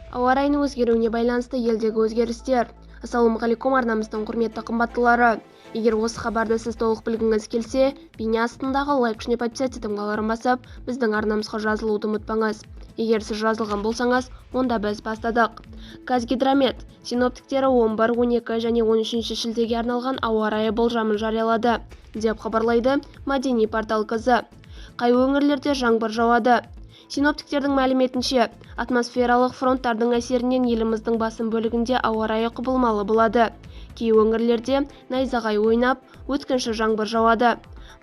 Ауа райының өзгеруіне байланысты елдегі өзгерістер. Ассалаумағалейкум, арнамыздың құрметті қымбаттылары. Егер осы хабарды сіз толық білгіңіз келсе, бейне астындағы лайк және подписаться таңбаларын басып, біздің арнамызға жазылуды ұмытпаңыз. Егер сіз жазылған болсаңыз, онда біз бастадық. Қазгидромет синоптиктері 11, 12 және 13 шілдеге арналған ауа райы болжамын жариялады, деп хабарлайды мәдени портал КЗ. Қай өңірлерде жаңбыр жауады? Синоптиктердің мәліметінше, атмосфералық фронттардың әсерінен еліміздің басым бөлігінде ауа райы құбылмалы болады. Кей өңірлерде найзағай ойнап, өткінші жаңбыр жауады.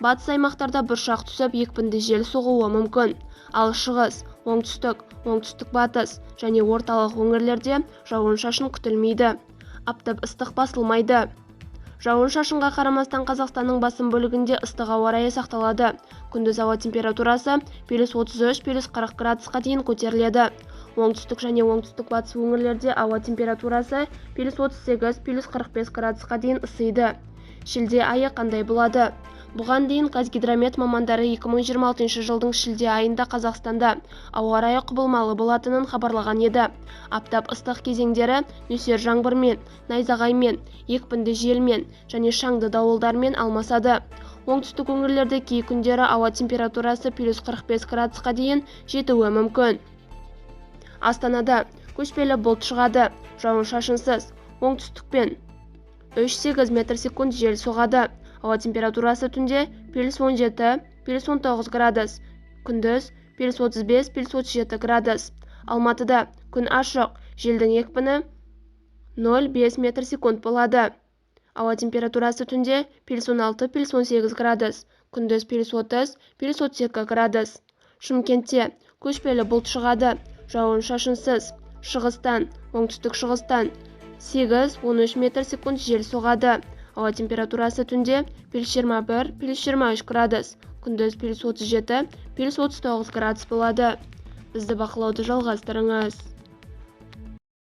Батыс аймақтарда бұршақ түсіп, екпінді жел соғуы мүмкін. Ал шығыс, оңтүстік, оңтүстік-батыс және орталық өңірлерде жауын-шашын күтілмейді. Аптап ыстық басылмайды. Жауын-шашынға қарамастан Қазақстанның басым бөлігінде ыстық ауа райы сақталады. Күндіз ауа температурасы +33–+40 градусқа дейін көтеріледі. Оңтүстік және оңтүстік-батыс өңірлерде ауа температурасы +38–+45 градусқа дейін ысиды. Шілде айы қандай болады? Бұған дейін Қазгидромет мамандары 2026 жылдың шілде айында Қазақстанда ауа райы құбылмалы болатынын хабарлаған еді. Аптап ыстық кезеңдері нөсер жаңбырмен, найзағаймен, екпінді желмен және шаңды дауылдармен алмасады. Оңтүстік өңірлерде кей күндері ауа температурасы +45 градусқа дейін жетуі мүмкін. Астанада көшпелі бұлт шығады, жауын-шашынсыз, оңтүстікпен 3-8 метр/секунд жел соғады. Ауа температурасы түнде +17–+19 градус, күндіз +35–+37 градус. Алматыда күн ашық, желдің екпіні 0,5 метр/секунд болады. Ауа температурасы түнде +16–+18 градус, күндіз +30–+32 градус. Шымкентте көшпелі бұлт шығады, жауын-шашынсыз, шығыстан, оңтүстік-шығыстан 8–13 метр/секунд жел соғады. Ауа температурасы түнде +21–+23 градус, күндіз +37–+39 градус болады. Бізді бақылауды жалғастырыңыз.